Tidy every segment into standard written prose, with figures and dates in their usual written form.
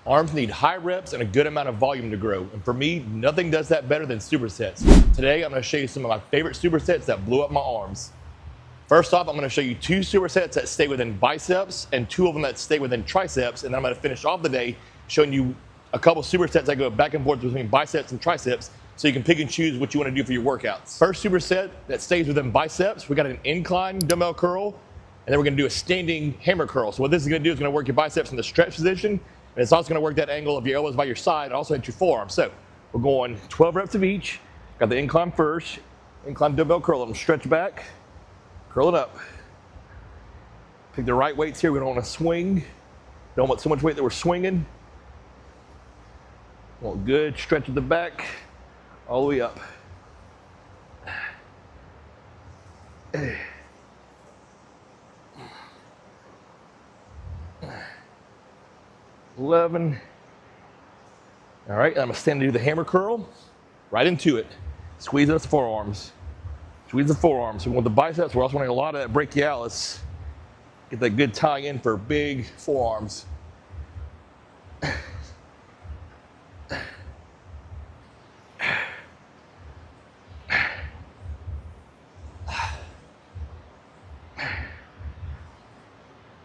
Arms need high reps and a good amount of volume to grow. And for me, nothing does that better than supersets. Today, I'm gonna show you some of my favorite supersets that blew up my arms. First off, I'm gonna show you 2 supersets that stay within biceps and 2 of them that stay within triceps. And then I'm gonna finish off the day showing you a couple supersets that go back and forth between biceps and triceps so you can pick and choose what you wanna do for your workouts. First superset that stays within biceps, we got an incline dumbbell curl, and then we're gonna do a standing hammer curl. So what this is gonna do is gonna work your biceps in the stretch position, and it's also gonna work that angle of your elbows by your side and also hit your forearm. So we're going 12 reps of each. Got the incline first, incline dumbbell curl. Let them stretch back, curl it up. Pick the right weights here. We don't wanna swing. Don't want so much weight that we're swinging. Want good stretch at the back, all the way up. 11. All right, I'm gonna stand and do the hammer curl. Right into it. Squeeze those forearms. Squeeze the forearms. We want the biceps. We're also wanting a lot of that brachialis. Get that good tie in for big forearms.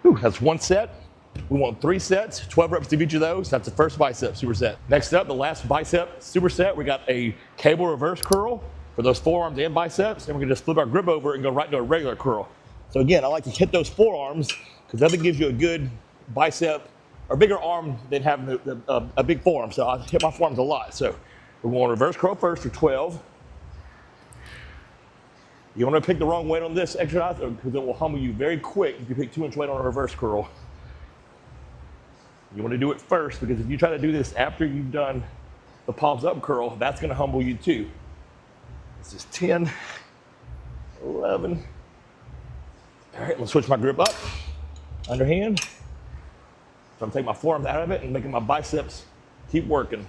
Ooh, that's 1 set. We want 3 sets, 12 reps of each of those. That's the first bicep superset. Next up, the last bicep superset, we got a cable reverse curl for those forearms and biceps. And we're gonna just flip our grip over and go right into a regular curl. So again, I like to hit those forearms because that gives you a good bicep or bigger arm than having a big forearm. So I hit my forearms a lot. So we're going reverse curl first for 12. You want to pick the wrong weight on this exercise because it will humble you very quick if you pick too much weight on a reverse curl. You want to do it first because if you try to do this after you've done the palms up curl, that's going to humble you too. This is 10, 11. All right, let's switch my grip up, underhand. So I'm taking my forearms out of it and making my biceps keep working.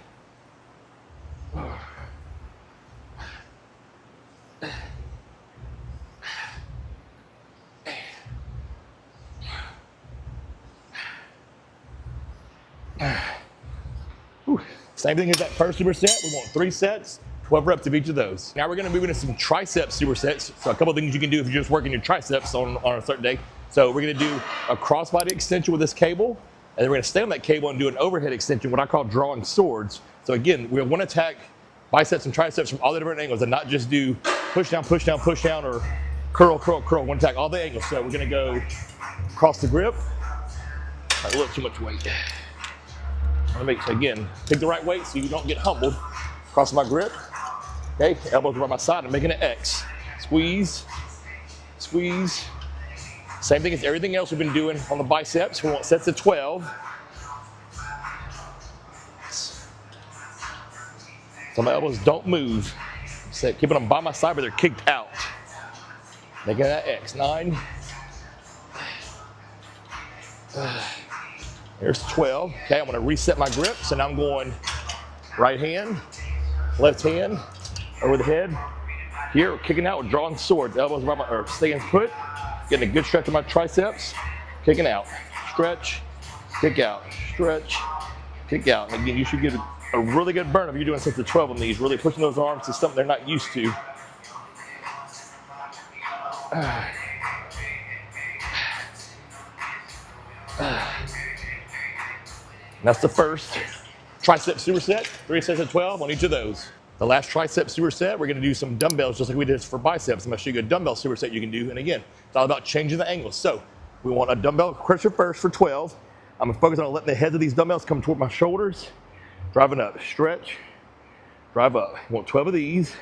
Same thing as that first superset. We want 3 sets, 12 reps of each of those. Now we're gonna move into some triceps supersets. So a couple of things you can do if you're just working your triceps on a certain day. So we're gonna do a crossbody extension with this cable, and then we're gonna stay on that cable and do an overhead extension, what I call drawing swords. So again, we wanna attack biceps and triceps from all the different angles and not just do push down, push down, push down, or curl, curl, curl. We wanna attack all the angles. So we're gonna go across the grip, a little too much weight. Again, pick the right weight so you don't get humbled. Cross my grip, okay, elbows by my side, I'm making an X. Squeeze, squeeze. Same thing as everything else we've been doing on the biceps. We want sets of 12. So my elbows don't move. So keeping them by my side, but they're kicked out. Making that X, 9. There's 12. Okay, I'm gonna reset my grip. So now I'm going right hand, left hand, over the head. Here, kicking out, drawing swords. Elbows around or staying put. Getting a good stretch of my triceps. Kicking out, stretch, kick out, stretch, kick out. And again, you should get a really good burn if you're doing sets of 12 on these. Really pushing those arms to something they're not used to. That's the first triceps superset, 3 sets of 12 on each of those. The last triceps superset, we're gonna do some dumbbells just like we did for biceps. I'm gonna show you a dumbbell superset you can do. And again, it's all about changing the angle. So we want a dumbbell crusher first for 12. I'm gonna focus on letting the heads of these dumbbells come toward my shoulders. Driving up, stretch, drive up. We want 12 of these.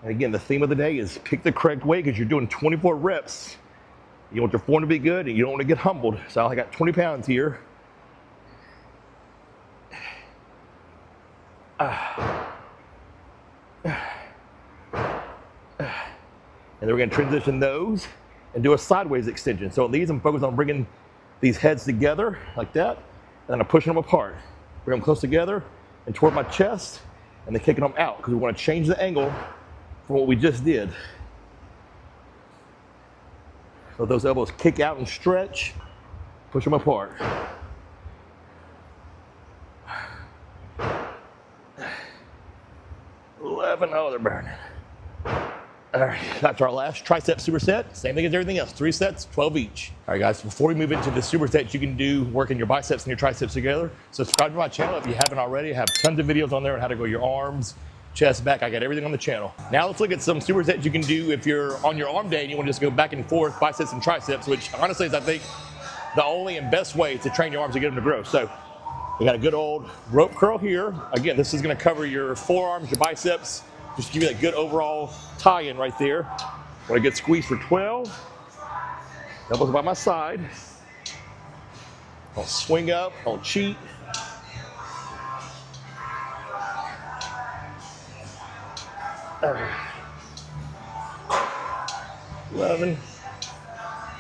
And again, the theme of the day is pick the correct weight because you're doing 24 reps. You want your form to be good and you don't want to get humbled. So I got 20 pounds here. And then we're going to transition those and do a sideways extension. So on these, I'm focused on bringing these heads together like that, and then I'm pushing them apart. Bring them close together and toward my chest, and then kicking them out because we want to change the angle from what we just did. So those elbows kick out and stretch, push them apart. 11, oh, they're burning. All right, that's our last tricep superset. Same thing as everything else, 3 sets, 12 each. All right, guys, before we move into the supersets you can do working your biceps and your triceps together, subscribe to my channel if you haven't already. I have tons of videos on there on how to go your arms, chest, back. I got everything on the channel. Now let's look at some supersets you can do if you're on your arm day and you want to just go back and forth, biceps and triceps, which honestly is, I think, the only and best way to train your arms to get them to grow. So we got a good old rope curl here. Again, this is going to cover your forearms, your biceps, just give you that good overall tie-in right there. Want to get squeezed for 12. Elbows by my side. I'll swing up, I'll cheat. All right. 11,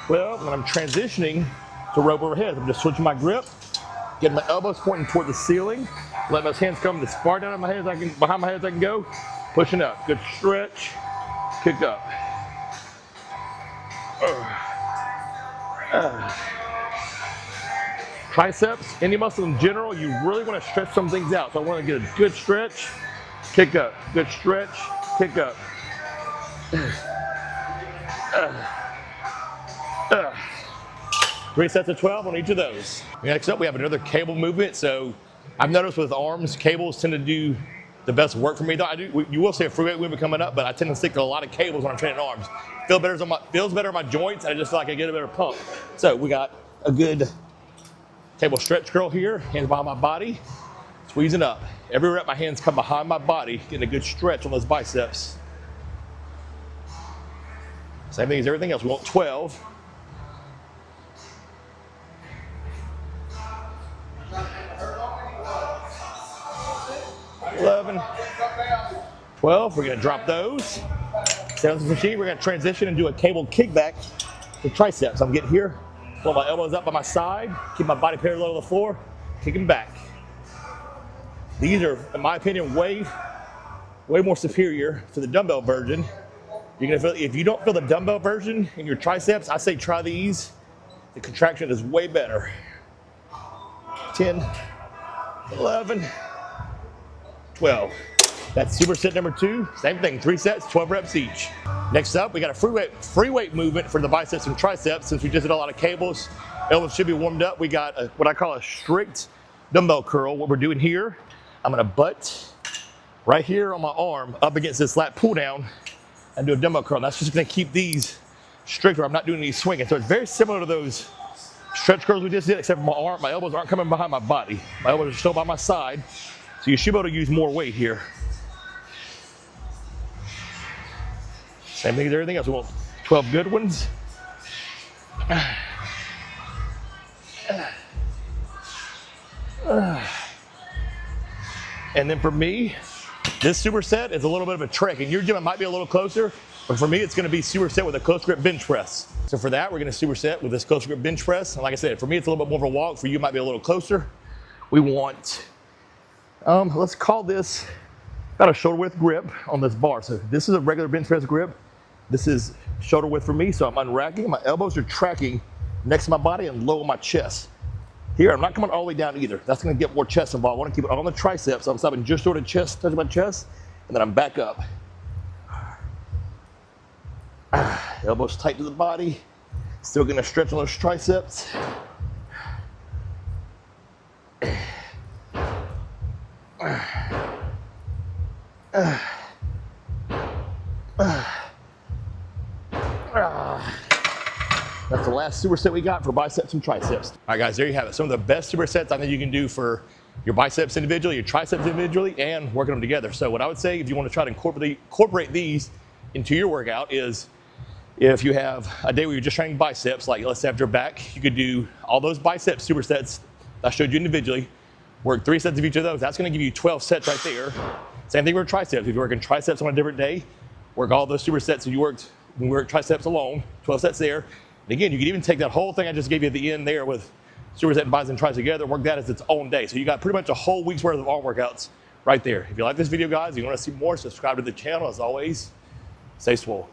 12, and I'm transitioning to rope overhead. I'm just switching my grip, getting my elbows pointing toward the ceiling, letting those hands come as far down on my head as I can, behind my head as I can go, pushing up. Good stretch, kick up. Triceps, any muscle in general, you really want to stretch some things out. So I want to get a good stretch, kick up, good stretch, kick up. 3 sets of 12 on each of those. Next up, we have another cable movement. So I've noticed with arms, cables tend to do the best work for me. Though you will see a free weight movement coming up, but I tend to stick to a lot of cables when I'm training arms. Feels better on my joints, and I just feel like I get a better pump. So we got a good cable stretch curl here, hands behind my body, squeezing up. Every rep, my hands come behind my body, getting a good stretch on those biceps. Same thing as everything else. We want 12. $11, $12. We're going to drop those. Stay on this machine. We're going to transition and do a cable kickback for triceps. I'm getting here, pull my elbows up by my side, keep my body parallel to the floor, kicking back. These are, in my opinion, way more superior to the dumbbell version. You're gonna feel, if you don't feel the dumbbell version in your triceps, I say try these. The contraction is way better. 10, 11, 12. That's superset number 2. Same thing, 3 sets, 12 reps each. Next up, we got a free weight movement for the biceps and triceps. Since we just did a lot of cables, elbows should be warmed up. We got what I call a strict dumbbell curl. What we're doing here, I'm gonna butt right here on my arm up against this lat pull down and do a dumbbell curl. That's just gonna keep these strict, or I'm not doing any swinging. So it's very similar to those stretch curls we just did, except for my arm, my elbows aren't coming behind my body. My elbows are still by my side. So you should be able to use more weight here. Same thing as everything else. We want 12 good ones. And then for me, this superset is a little bit of a trek. In your gym, it might be a little closer, but for me, it's gonna be superset with a close grip bench press. So for that, we're gonna superset with this close grip bench press. And like I said, for me, it's a little bit more of a walk. For you, it might be a little closer. We want, let's call this about a shoulder width grip on this bar. So this is a regular bench press grip. This is shoulder width for me, so I'm unracking. My elbows are tracking next to my body and low on my chest. Here, I'm not coming all the way down either. That's gonna get more chest involved. I wanna keep it on the triceps. So I'm stopping just short of chest, touching my chest, and then I'm back up. Elbows tight to the body. Still gonna stretch on those triceps. That's the last superset we got for biceps and triceps. All right, guys, there you have it. Some of the best supersets I think you can do for your biceps individually, your triceps individually, and working them together. So what I would say, if you want to try to incorporate these into your workout, is if you have a day where you're just training biceps, like let's say after back, you could do all those biceps supersets I showed you individually, work 3 sets of each of those. That's going to give you 12 sets right there. Same thing with triceps. If you're working triceps on a different day, work all those supersets that you worked when we worked triceps alone, 12 sets there. And again, you can even take that whole thing I just gave you at the end there with superset and biceps and triceps together, work that as its own day. So you got pretty much a whole week's worth of arm workouts right there. If you like this video, guys, you want to see more, subscribe to the channel. As always, stay swole.